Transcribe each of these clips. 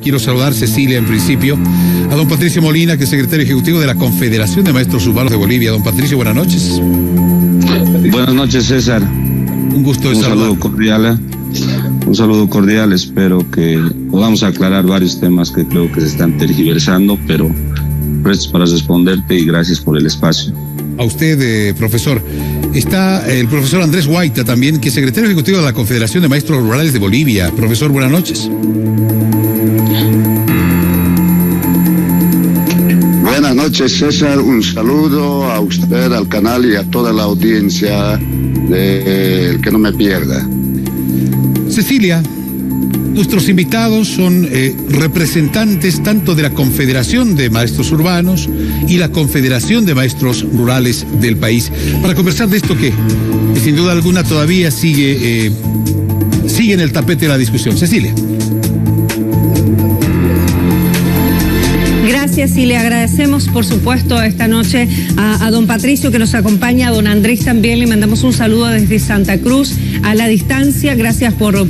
Quiero saludar, Cecilia, en principio, a don Patricio Molina, que es secretario ejecutivo de la Confederación de Maestros Urbanos de Bolivia. Don Patricio, buenas noches. Buenas noches, César. Un gusto de saludar. Un saludo cordial. Espero que podamos aclarar varios temas que creo que se están tergiversando, pero prestos para responderte y gracias por el espacio. A usted, profesor. Está el profesor Andrés Guaita también, que es secretario ejecutivo de la Confederación de Maestros Rurales de Bolivia. Profesor, buenas noches. Buenas noches, César. Un saludo a usted, al canal y a toda la audiencia de El Que No Me Pierda. Cecilia, nuestros invitados son representantes tanto de la Confederación de Maestros Urbanos y la Confederación de Maestros Rurales del país, para conversar de esto que sin duda alguna todavía sigue en el tapete de la discusión. Cecilia. Gracias, y le agradecemos, por supuesto, esta noche a don Patricio, que nos acompaña, a don Andrés también. Le mandamos un saludo desde Santa Cruz a la distancia. Gracias por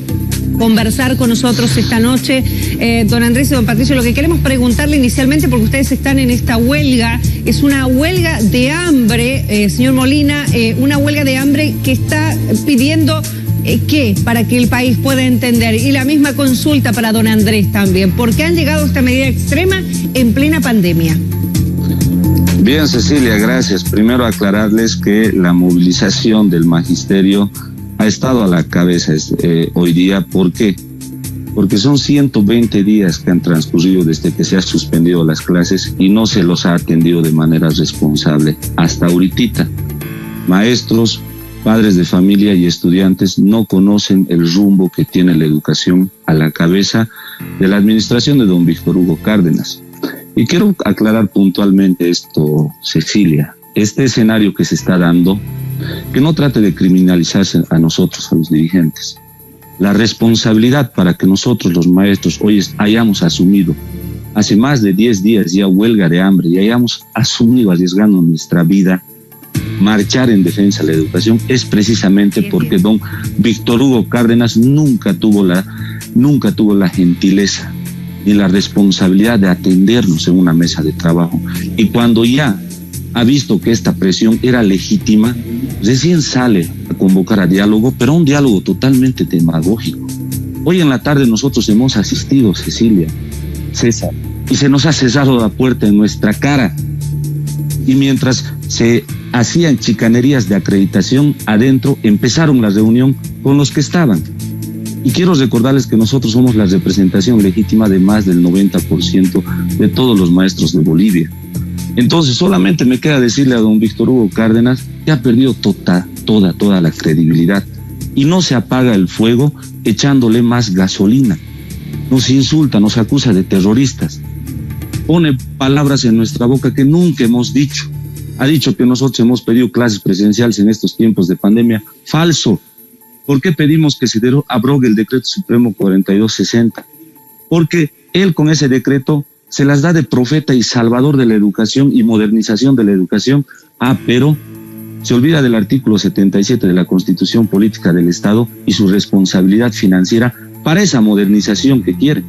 conversar con nosotros esta noche. Don Andrés y don Patricio, lo que queremos preguntarle inicialmente, porque ustedes están en esta huelga, es una huelga de hambre, señor Molina, una huelga de hambre que está pidiendo ¿qué? Para que el país pueda entender. Y la misma consulta para don Andrés también. ¿Por qué han llegado a esta medida extrema en plena pandemia? Bien, Cecilia, gracias. Primero aclararles que la movilización del magisterio ha estado a la cabeza hoy día. ¿Por qué? Porque son 120 días que han transcurrido desde que se han suspendido las clases y no se los ha atendido de manera responsable. Hasta ahorita, maestros, padres de familia y estudiantes no conocen el rumbo que tiene la educación a la cabeza de la administración de don Víctor Hugo Cárdenas. Y quiero aclarar puntualmente esto, Cecilia. Este escenario que se está dando, que no trate de criminalizarse a nosotros, a los dirigentes. La responsabilidad para que nosotros, los maestros, hoy hayamos asumido, hace más de 10 días ya huelga de hambre, y hayamos asumido, arriesgando nuestra vida, marchar en defensa de la educación, es precisamente porque don Víctor Hugo Cárdenas nunca tuvo la gentileza ni la responsabilidad de atendernos en una mesa de trabajo. Y cuando ya ha visto que esta presión era legítima, recién sale a convocar a diálogo, pero un diálogo totalmente demagógico. Hoy en la tarde nosotros hemos asistido, Cecilia, César, y se nos ha cerrado la puerta en nuestra cara. Y mientras se hacían chicanerías de acreditación adentro, empezaron la reunión con los que estaban. Y quiero recordarles que nosotros somos la representación legítima de más del 90% de todos los maestros de Bolivia. Entonces solamente me queda decirle a don Víctor Hugo Cárdenas que ha perdido toda la credibilidad. Y no se apaga el fuego echándole más gasolina. Nos insulta, nos acusa de terroristas. Pone palabras en nuestra boca que nunca hemos dicho. Ha dicho que nosotros hemos pedido clases presenciales en estos tiempos de pandemia. Falso. ¿Por qué pedimos que se abrogue el decreto supremo 4260? Porque él con ese decreto se las da de profeta y salvador de la educación y modernización de la educación. Pero se olvida del artículo 77 de la Constitución Política del Estado y su responsabilidad financiera para esa modernización que quiere.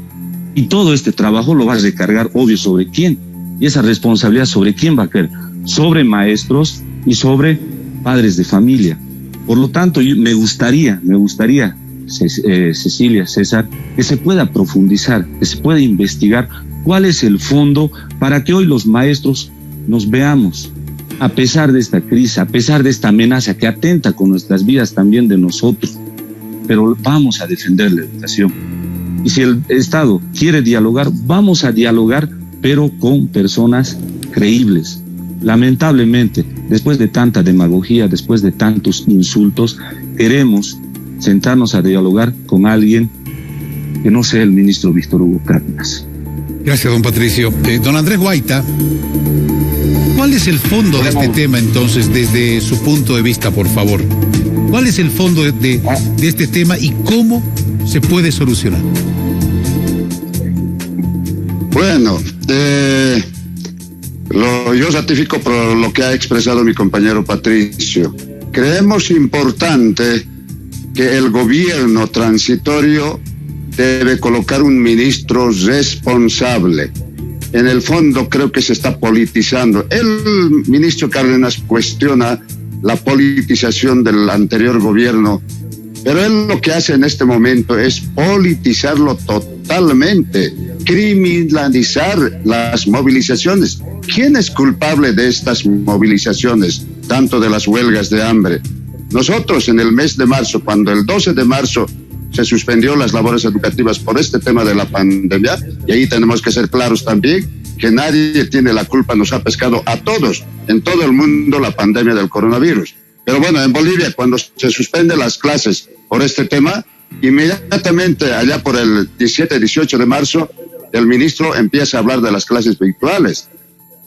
Y todo este trabajo lo va a recargar, obvio, ¿sobre quién? Y esa responsabilidad, ¿sobre quién va a caer? Sobre maestros y sobre padres de familia. Por lo tanto, me gustaría, Cecilia, César, que se pueda profundizar, que se pueda investigar cuál es el fondo para que hoy los maestros nos veamos, a pesar de esta crisis, a pesar de esta amenaza que atenta con nuestras vidas también de nosotros, pero vamos a defender la educación. Y si el Estado quiere dialogar, vamos a dialogar, pero con personas creíbles. Lamentablemente, después de tanta demagogia, después de tantos insultos, queremos sentarnos a dialogar con alguien que no sea el ministro Víctor Hugo Cárdenas. Gracias, don Patricio. Don Andrés Guaita, ¿cuál es el fondo de este tema entonces, desde su punto de vista, por favor? ¿Cuál es el fondo de este tema y cómo se puede solucionar? Bueno, yo ratifico por lo que ha expresado mi compañero Patricio. Creemos importante que el gobierno transitorio debe colocar un ministro responsable. En el fondo creo que se está politizando. El ministro Cárdenas cuestiona la politización del anterior gobierno, pero él lo que hace en este momento es politizarlo totalmente, criminalizar las movilizaciones. ¿Quién es culpable de estas movilizaciones, tanto de las huelgas de hambre? Nosotros en el mes de marzo, cuando el 12 de marzo se suspendió las labores educativas por este tema de la pandemia, y ahí tenemos que ser claros también, que nadie tiene la culpa, nos ha pescado a todos, en todo el mundo, la pandemia del coronavirus. Pero bueno, en Bolivia, cuando se suspenden las clases por este tema, inmediatamente allá por el 17, 18 de marzo, el ministro empieza a hablar de las clases virtuales.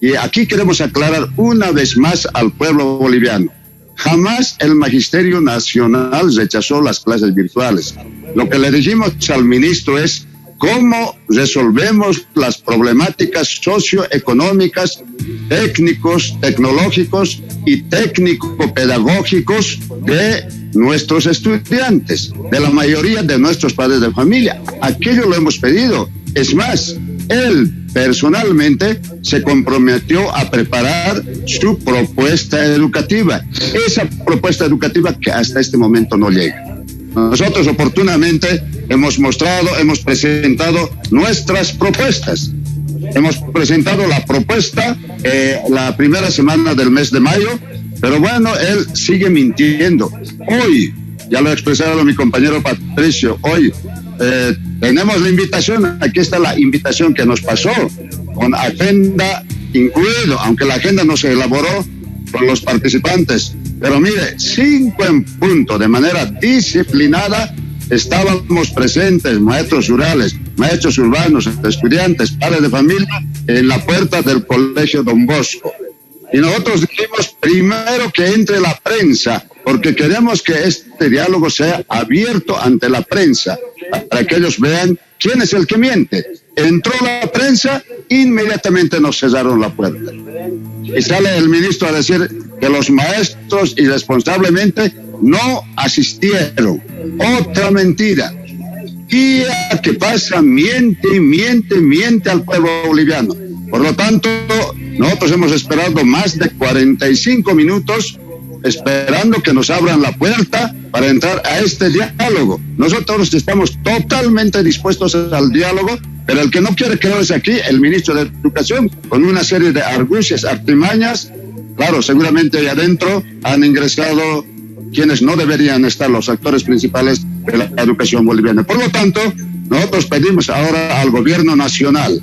Y aquí queremos aclarar una vez más al pueblo boliviano. Jamás el Magisterio Nacional rechazó las clases virtuales. Lo que le dijimos al ministro es cómo resolvemos las problemáticas socioeconómicas, técnicos, tecnológicos y técnico-pedagógicos de nuestros estudiantes, de la mayoría de nuestros padres de familia. Aquello lo hemos pedido. Es más, él personalmente se comprometió a preparar su propuesta educativa. Esa propuesta educativa que hasta este momento no llega. Nosotros oportunamente hemos presentado nuestras propuestas. Hemos presentado la propuesta la primera semana del mes de mayo, pero bueno, él sigue mintiendo. Hoy, ya lo ha expresado mi compañero Patricio, hoy tenemos la invitación, aquí está la invitación que nos pasó, con agenda incluido, aunque la agenda no se elaboró con los participantes. Pero mire, 5 en punto, de manera disciplinada, estábamos presentes, maestros rurales, maestros urbanos, estudiantes, padres de familia, en la puerta del Colegio Don Bosco. Y nosotros dijimos primero que entre la prensa, porque queremos que este diálogo sea abierto ante la prensa, para que ellos vean quién es el que miente. Entró la prensa, inmediatamente nos cerraron la puerta. Y sale el ministro a decir que los maestros irresponsablemente no asistieron. Otra mentira. Y ¿qué pasa? Miente al pueblo boliviano. Por lo tanto, nosotros hemos esperado más de 45 minutos esperando que nos abran la puerta para entrar a este diálogo. Nosotros estamos totalmente dispuestos al diálogo, pero el que no quiere quedarse aquí, el ministro de Educación, con una serie de argucias, artimañas. Claro, seguramente ahí adentro han ingresado quienes no deberían estar, los actores principales de la educación boliviana. Por lo tanto, nosotros pedimos ahora al gobierno nacional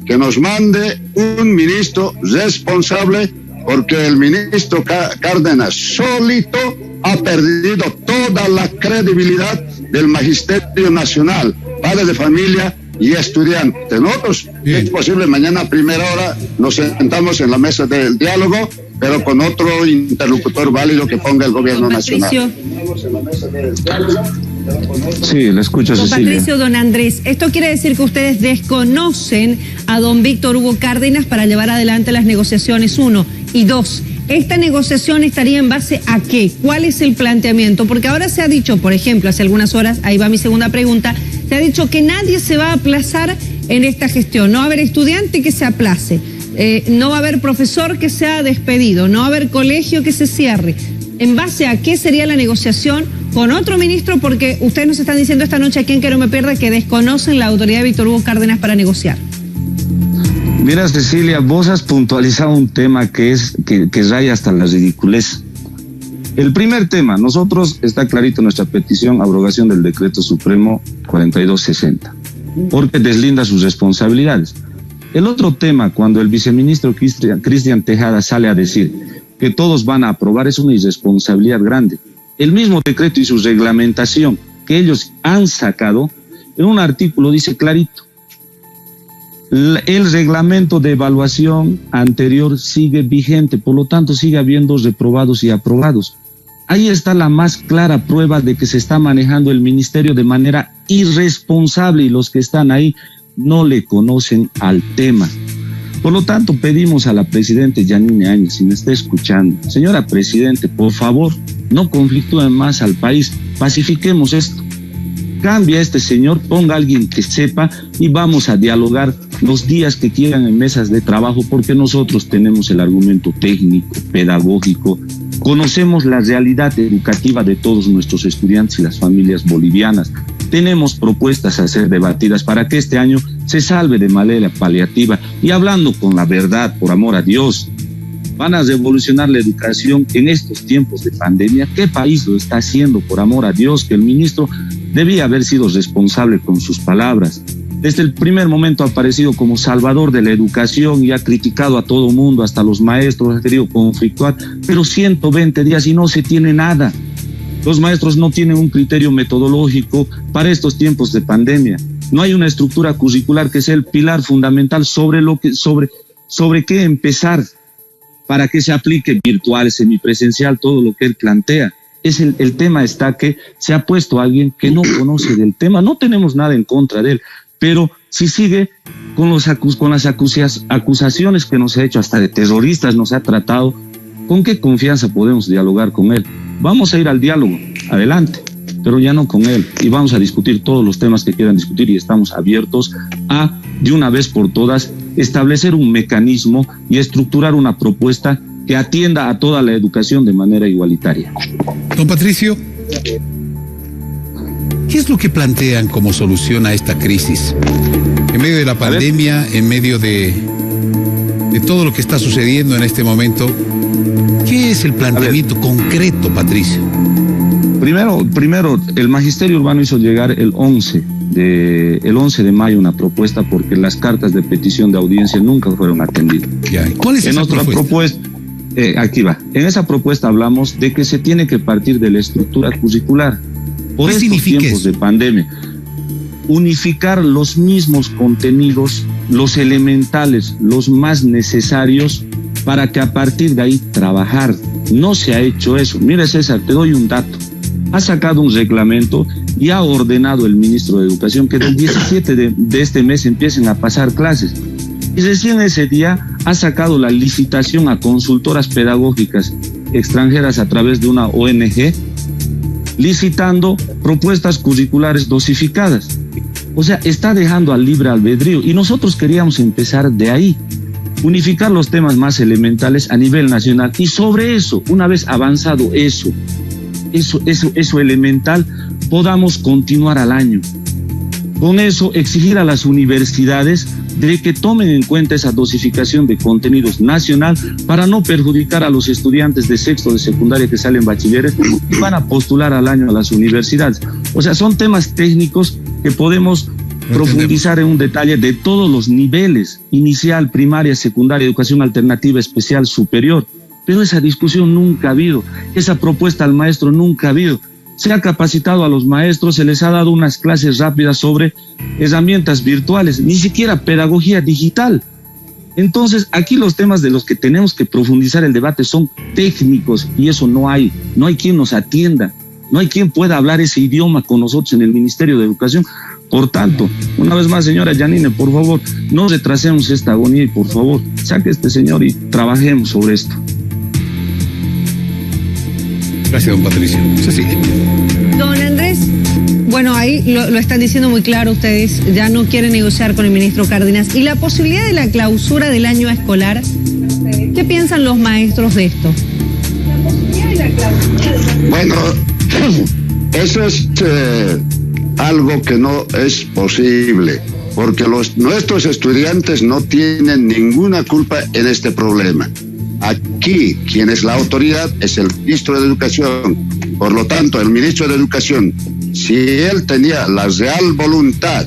que nos mande un ministro responsable, porque el ministro Cárdenas solito ha perdido toda la credibilidad del Magisterio Nacional, padres de familia y estudiantes. Nosotros, es posible, mañana a primera hora nos sentamos en la mesa del diálogo, pero con otro interlocutor válido que ponga el gobierno nacional. Sí, le escucho, Don Cecilia. Patricio, don Andrés, esto quiere decir que ustedes desconocen a don Víctor Hugo Cárdenas para llevar adelante las negociaciones, 1. Y 2, ¿esta negociación estaría en base a qué? ¿Cuál es el planteamiento? Porque ahora se ha dicho, por ejemplo, hace algunas horas, ahí va mi segunda pregunta, se ha dicho que nadie se va a aplazar en esta gestión, no va a haber estudiante que se aplace, no va a haber profesor que sea despedido, no va a haber colegio que se cierre. ¿En base a qué sería la negociación con otro ministro? Porque ustedes nos están diciendo esta noche aquí en Que No Me Pierda que desconocen la autoridad de Víctor Hugo Cárdenas para negociar. Mira, Cecilia, vos has puntualizado un tema que raya hasta la ridiculez. El primer tema, nosotros, está clarito nuestra petición, abrogación del decreto supremo 4260, porque deslinda sus responsabilidades. El otro tema, cuando el viceministro Cristian Tejada sale a decir que todos van a aprobar, es una irresponsabilidad grande. El mismo decreto y su reglamentación que ellos han sacado, en un artículo dice clarito, el reglamento de evaluación anterior sigue vigente, por lo tanto sigue habiendo reprobados y aprobados. Ahí está la más clara prueba de que se está manejando el ministerio de manera irresponsable y los que están ahí no le conocen al tema. Por lo tanto, pedimos a la presidenta Yanine Áñez, si me está escuchando, señora presidente, por favor, no conflictúen más al país, pacifiquemos esto. cambie a este señor, ponga a alguien que sepa y vamos a dialogar los días que quieran en mesas de trabajo, porque nosotros tenemos el argumento técnico, pedagógico, conocemos la realidad educativa de todos nuestros estudiantes y las familias bolivianas. Tenemos propuestas a ser debatidas para que este año se salve de manera paliativa y hablando con la verdad, por amor a Dios. Van a revolucionar la educación en estos tiempos de pandemia. ¿Qué país lo está haciendo, por amor a Dios? Que el ministro debía haber sido responsable con sus palabras. Desde el primer momento ha aparecido como salvador de la educación y ha criticado a todo mundo, hasta los maestros, ha querido conflictuar, pero 120 días y no se tiene nada. Los maestros no tienen un criterio metodológico para estos tiempos de pandemia. No hay una estructura curricular que sea el pilar fundamental sobre qué empezar para que se aplique virtual, semipresencial, todo lo que él plantea. El tema está que se ha puesto a alguien que no conoce del tema. No tenemos nada en contra de él, pero si sigue con las acusaciones que nos ha hecho, hasta de terroristas nos ha tratado, ¿con qué confianza podemos dialogar con él? Vamos a ir al diálogo, adelante, pero ya no con él, y vamos a discutir todos los temas que quieran discutir y estamos abiertos a, de una vez por todas, establecer un mecanismo y estructurar una propuesta que atienda a toda la educación de manera igualitaria. Don Patricio, ¿qué es lo que plantean como solución a esta crisis? En medio de la pandemia, en medio de todo lo que está sucediendo en este momento, ¿qué es el planteamiento concreto, Patricio? Primero, el Magisterio Urbano hizo llegar el 11 de mayo una propuesta porque las cartas de petición de audiencia nunca fueron atendidas. ¿Cuál es esa propuesta? Aquí va. En esa propuesta hablamos de que se tiene que partir de la estructura curricular. Por estos tiempos de pandemia, unificar los mismos contenidos, los elementales, los más necesarios, para que a partir de ahí trabajar. No se ha hecho eso. Mira, César, te doy un dato. Ha sacado un reglamento y ha ordenado el ministro de Educación que del 17 de este mes empiecen a pasar clases. Y recién ese día ha sacado la licitación a consultoras pedagógicas extranjeras a través de una ONG, licitando propuestas curriculares dosificadas. O sea, está dejando al libre albedrío y nosotros queríamos empezar de ahí, unificar los temas más elementales a nivel nacional y sobre eso, una vez avanzado eso elemental, podamos continuar al año. Con eso, exigir a las universidades de que tomen en cuenta esa dosificación de contenidos nacional para no perjudicar a los estudiantes de sexto de secundaria que salen bachilleres y van a postular al año a las universidades. O sea, son temas técnicos que podemos profundizar en un detalle de todos los niveles, inicial, primaria, secundaria, educación alternativa, especial, superior. Pero esa discusión nunca ha habido, esa propuesta al maestro nunca ha habido. Se ha capacitado a los maestros, se les ha dado unas clases rápidas sobre herramientas virtuales, ni siquiera pedagogía digital. Entonces, aquí los temas de los que tenemos que profundizar el debate son técnicos y eso no hay quien nos atienda, no hay quien pueda hablar ese idioma con nosotros en el Ministerio de Educación. Por tanto, una vez más, señora Yanine, por favor, no retrasemos esta agonía y por favor, saque a este señor y trabajemos sobre esto. Gracias, don Patricio. Cecilia. Don Andrés, bueno, ahí lo están diciendo muy claro ustedes, ya no quieren negociar con el ministro Cárdenas. ¿Y la posibilidad de la clausura del año escolar? ¿Qué piensan los maestros de esto? La posibilidad de la clausura. Bueno, eso es algo que no es posible, porque nuestros estudiantes no tienen ninguna culpa en este problema. Aquí, quien es la autoridad es el ministro de Educación. Por lo tanto, el ministro de Educación, si él tenía la real voluntad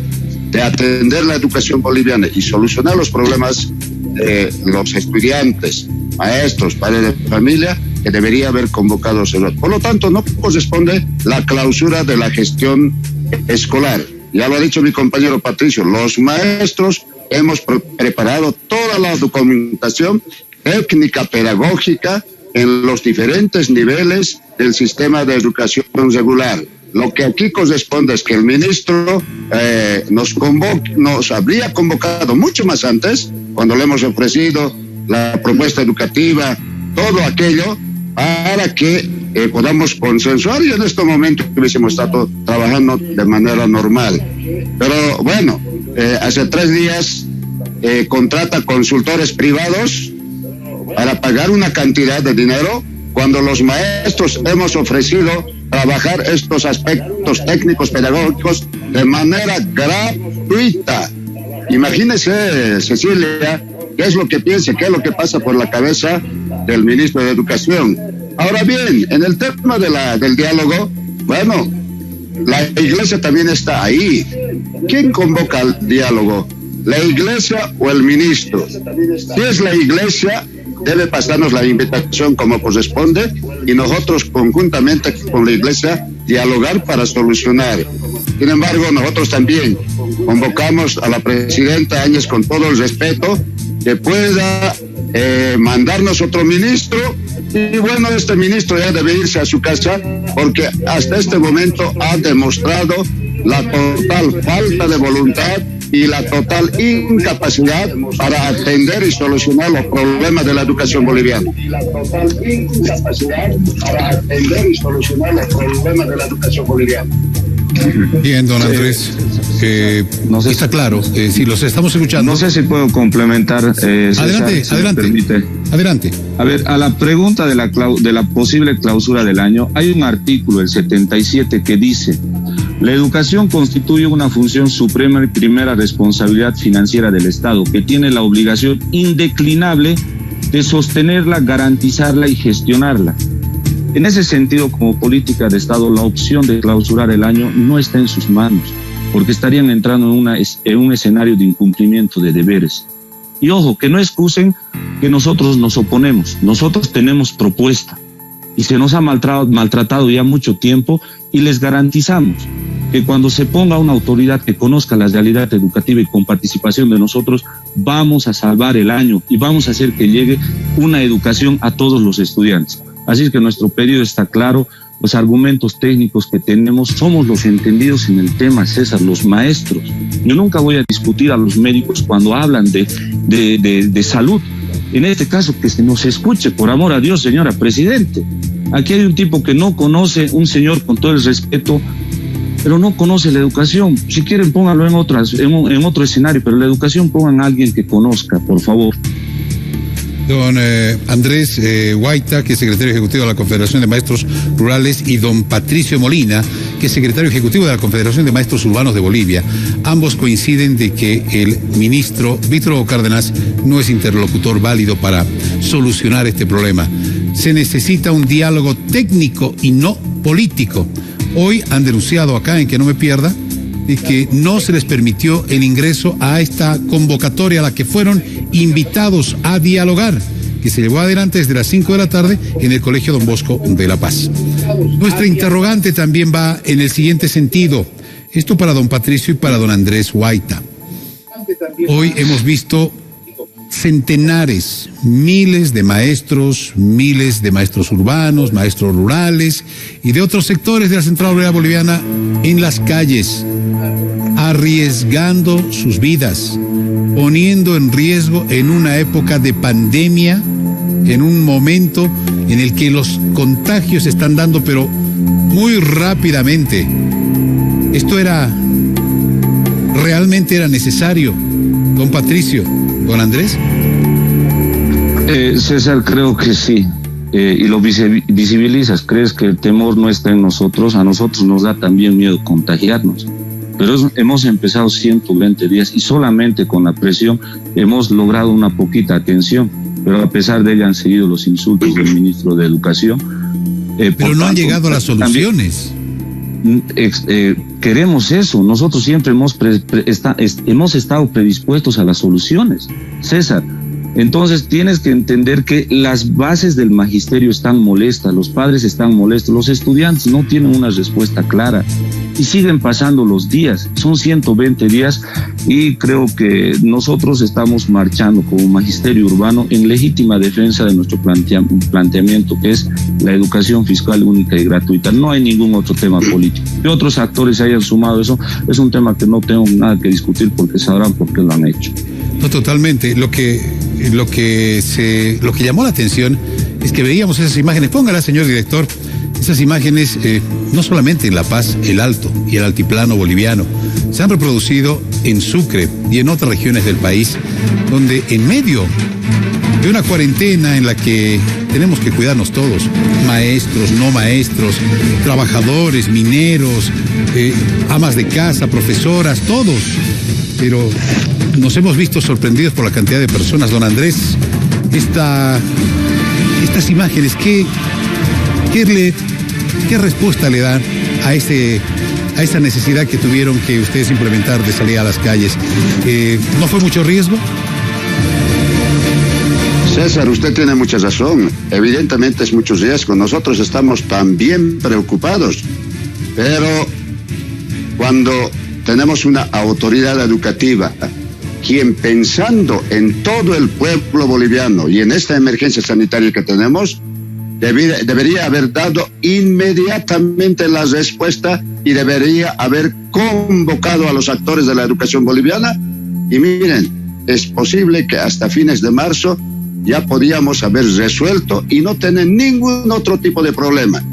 de atender la educación boliviana y solucionar los problemas de los estudiantes, maestros, padres de familia, que debería haber convocado a los. Por lo tanto, no corresponde la clausura de la gestión escolar. Ya lo ha dicho mi compañero Patricio, los maestros hemos preparado toda la documentación técnica pedagógica en los diferentes niveles del sistema de educación regular. Lo que aquí corresponde es que el ministro nos habría convocado mucho más antes, cuando le hemos ofrecido la propuesta educativa, todo aquello, para que podamos consensuar y en este momento hubiésemos estado trabajando de manera normal. Pero bueno, hace 3 días contrata consultores privados para pagar una cantidad de dinero cuando los maestros hemos ofrecido trabajar estos aspectos técnicos pedagógicos de manera gratuita. Imagínese, Cecilia, qué es lo que piensa, qué es lo que pasa por la cabeza del ministro de Educación. Ahora bien, en el tema del diálogo, bueno, la iglesia también está ahí. ¿Quién convoca al diálogo? ¿La iglesia o el ministro? Si es la iglesia, debe pasarnos la invitación como corresponde y nosotros conjuntamente con la iglesia dialogar para solucionar. Sin embargo, nosotros también convocamos a la presidenta Áñez con todo el respeto que pueda mandarnos otro ministro y bueno, este ministro ya debe irse a su casa porque hasta este momento ha demostrado la total falta de voluntad y la total incapacidad para atender y solucionar los problemas de la educación boliviana. Bien, don Andrés, no sé, está claro, si los estamos escuchando. No sé si puedo complementar. Adelante, César, adelante. Adelante. A ver, a la pregunta de la posible clausura del año, hay un artículo, el 77, que dice: la educación constituye una función suprema y primera responsabilidad financiera del Estado, que tiene la obligación indeclinable de sostenerla, garantizarla y gestionarla. En ese sentido, como política de Estado, la opción de clausurar el año no está en sus manos, porque estarían entrando en un escenario de incumplimiento de deberes. Y ojo, que no excusen que nosotros nos oponemos, nosotros tenemos propuesta y se nos ha maltratado ya mucho tiempo y les garantizamos que cuando se ponga una autoridad que conozca la realidad educativa y con participación de nosotros, vamos a salvar el año y vamos a hacer que llegue una educación a todos los estudiantes. Así es que nuestro pedido está claro, los argumentos técnicos que tenemos, somos los entendidos en el tema, César, los maestros. Yo nunca voy a discutir a los médicos cuando hablan de salud. En este caso, que se nos escuche, por amor a Dios, señora Presidente. Aquí hay un tipo que no conoce, un señor con todo el respeto, pero no conoce la educación. Si quieren, pónganlo en otro escenario, pero la educación pongan a alguien que conozca, por favor. Don Andrés Huayta, que es secretario ejecutivo de la Confederación de Maestros Rurales, y don Patricio Molina, que es secretario ejecutivo de la Confederación de Maestros Urbanos de Bolivia. Ambos coinciden de que el ministro Víctor Hugo Cárdenas no es interlocutor válido para solucionar este problema. Se necesita un diálogo técnico y no político. Hoy han denunciado acá, en Que No Me Pierda, de que no se les permitió el ingreso a esta convocatoria a la que fueron invitados a dialogar, que se llevó adelante desde las 5 de la tarde en el Colegio Don Bosco de La Paz. Nuestra interrogante también va en el siguiente sentido, esto para don Patricio y para don Andrés Huayta. Hoy hemos visto centenares, miles de maestros urbanos, maestros rurales y de otros sectores de la Central Obrera Boliviana en las calles, arriesgando sus vidas, poniendo en riesgo en una época de pandemia, en un momento en el que los contagios se están dando, pero muy rápidamente. Esto realmente era necesario, don Patricio, don Andrés. César, creo que sí. Y lo visibilizas, crees que el temor no está en nosotros, a nosotros nos da también miedo contagiarnos. Pero hemos empezado 120 días y solamente con la presión hemos logrado una poquita atención, pero a pesar de ello han seguido los insultos del ministro de Educación. Pero no han llegado a las soluciones. Queremos eso, nosotros siempre hemos estado predispuestos a las soluciones, César. Entonces tienes que entender que las bases del magisterio están molestas, los padres están molestos, los estudiantes no tienen una respuesta clara y siguen pasando los días, son 120 días y creo que nosotros estamos marchando como magisterio urbano en legítima defensa de nuestro planteamiento, que es la educación fiscal única y gratuita. No hay ningún otro tema político. Que otros actores hayan sumado eso es un tema que no tengo nada que discutir porque sabrán por qué lo han hecho. No, totalmente. Lo que llamó la atención es que veíamos esas imágenes. Póngala, señor director. Esas imágenes, no solamente en La Paz, el Alto y el altiplano boliviano, se han reproducido en Sucre y en otras regiones del país, donde en medio de una cuarentena en la que tenemos que cuidarnos todos, maestros, no maestros, trabajadores, mineros, amas de casa, profesoras, todos, pero nos hemos visto sorprendidos por la cantidad de personas. Don Andrés, estas imágenes, ¿qué respuesta le dan a esa necesidad que tuvieron que ustedes implementar de salir a las calles? ¿No fue mucho riesgo? César, usted tiene mucha razón. Evidentemente es mucho riesgo. Nosotros estamos también preocupados. Pero cuando tenemos una autoridad educativa, quien pensando en todo el pueblo boliviano y en esta emergencia sanitaria que tenemos, debería haber dado inmediatamente la respuesta y debería haber convocado a los actores de la educación boliviana. Y miren, es posible que hasta fines de marzo ya podíamos haber resuelto y no tener ningún otro tipo de problema.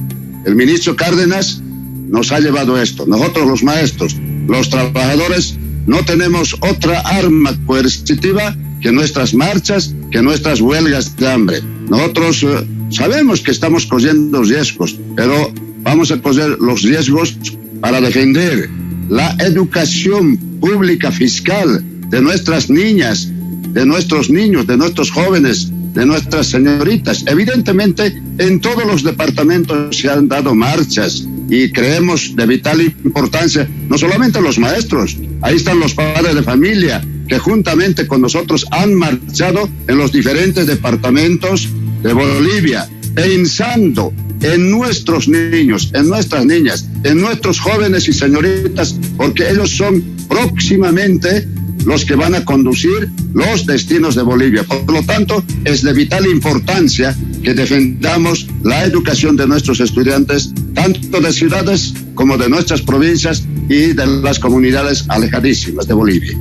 El ministro Cárdenas nos ha llevado esto. Nosotros los maestros, los trabajadores, no tenemos otra arma coercitiva que nuestras marchas, que nuestras huelgas de hambre. Nosotros sabemos que estamos corriendo riesgos, pero vamos a correr los riesgos para defender la educación pública fiscal de nuestras niñas, de nuestros niños, de nuestros jóvenes, de nuestras señoritas. Evidentemente, en todos los departamentos se han dado marchas y creemos de vital importancia, no solamente los maestros, ahí están los padres de familia que juntamente con nosotros han marchado en los diferentes departamentos de Bolivia, pensando en nuestros niños, en nuestras niñas, en nuestros jóvenes y señoritas, porque ellos son próximamente los que van a conducir los destinos de Bolivia. Por lo tanto, es de vital importancia que defendamos la educación de nuestros estudiantes, tanto de ciudades como de nuestras provincias y de las comunidades alejadísimas de Bolivia.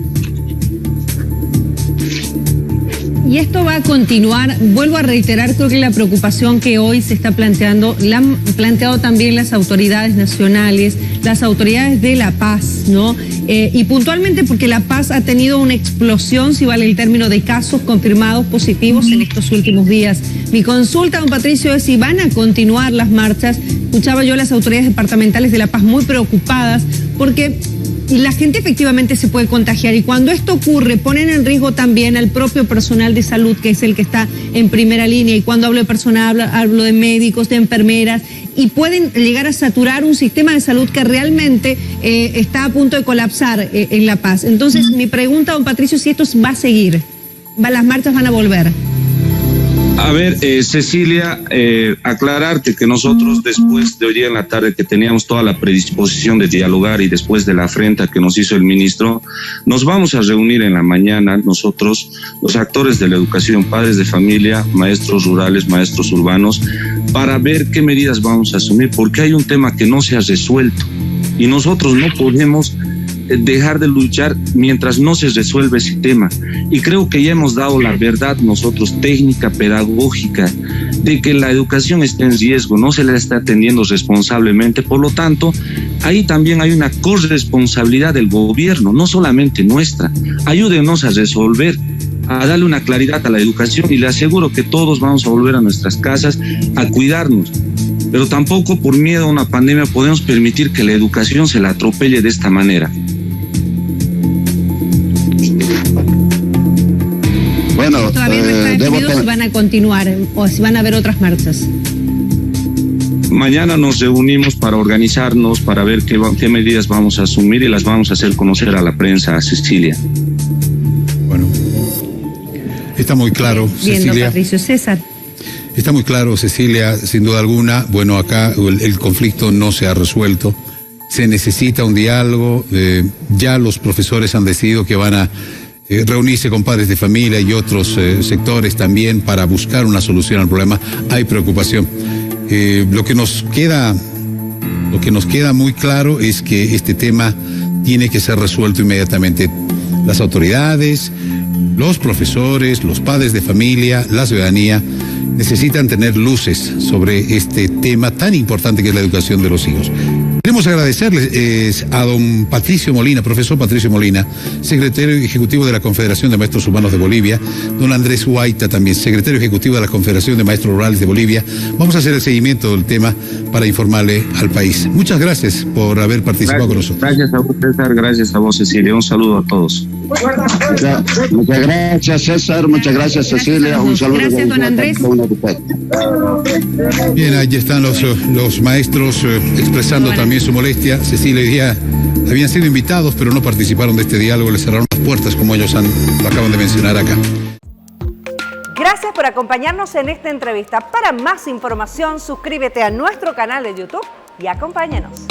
Y esto va a continuar. Vuelvo a reiterar, creo que la preocupación que hoy se está planteando, la han planteado también las autoridades nacionales, las autoridades de La Paz, ¿no? Y puntualmente porque La Paz ha tenido una explosión, si vale el término, de casos confirmados positivos en estos últimos días. Mi consulta, don Patricio, es si van a continuar las marchas. Escuchaba yo a las autoridades departamentales de La Paz muy preocupadas porque la gente efectivamente se puede contagiar y cuando esto ocurre ponen en riesgo también al propio personal de salud, que es el que está en primera línea, y cuando hablo de personal hablo de médicos, de enfermeras, y pueden llegar a saturar un sistema de salud que realmente está a punto de colapsar en La Paz. Entonces mi pregunta, don Patricio, si esto va a seguir, las marchas van a volver. A ver, Cecilia, aclararte que nosotros después de hoy día en la tarde, que teníamos toda la predisposición de dialogar y después de la afrenta que nos hizo el ministro, nos vamos a reunir en la mañana nosotros, los actores de la educación, padres de familia, maestros rurales, maestros urbanos, para ver qué medidas vamos a asumir, porque hay un tema que no se ha resuelto y nosotros no podemos dejar de luchar mientras no se resuelve ese tema. Y creo que ya hemos dado la verdad nosotros, técnica, pedagógica, de que la educación está en riesgo, no se la está atendiendo responsablemente. Por lo tanto, ahí también hay una corresponsabilidad del gobierno, no solamente nuestra. Ayúdenos a resolver, a darle una claridad a la educación, y le aseguro que todos vamos a volver a nuestras casas a cuidarnos. Pero tampoco por miedo a una pandemia podemos permitir que la educación se la atropelle de esta manera. Bueno, todavía no está definido si van a continuar o si van a haber otras marchas. Mañana nos reunimos para organizarnos, para ver qué medidas vamos a asumir y las vamos a hacer conocer a la prensa, a Cecilia. Bueno, está muy claro, Viendo, Cecilia. Patricio. César. Está muy claro, Cecilia, sin duda alguna. Bueno, acá el conflicto no se ha resuelto. Se necesita un diálogo. Ya los profesores han decidido que van a reunirse con padres de familia y otros sectores también para buscar una solución al problema. Hay preocupación. Lo que nos queda muy claro es que este tema tiene que ser resuelto inmediatamente. Las autoridades, los profesores, los padres de familia, la ciudadanía necesitan tener luces sobre este tema tan importante que es la educación de los hijos. Queremos agradecerles a don Patricio Molina, profesor Patricio Molina, secretario ejecutivo de la Confederación de Maestros Urbanos de Bolivia, don Andrés Huayta también, secretario ejecutivo de la Confederación de Maestros Rurales de Bolivia. Vamos a hacer el seguimiento del tema para informarle al país. Muchas gracias por haber participado con nosotros. Gracias a vos, César, gracias a vos, Cecilia. Un saludo a todos. Muchas gracias, César. Muchas gracias, Cecilia. Un saludo. Gracias, don Andrés. Bien, allí están los maestros expresando también su molestia. Cecilia, hoy día habían sido invitados, pero no participaron de este diálogo. Les cerraron las puertas, como ellos lo acaban de mencionar acá. Gracias por acompañarnos en esta entrevista. Para más información, suscríbete a nuestro canal de YouTube y acompáñanos.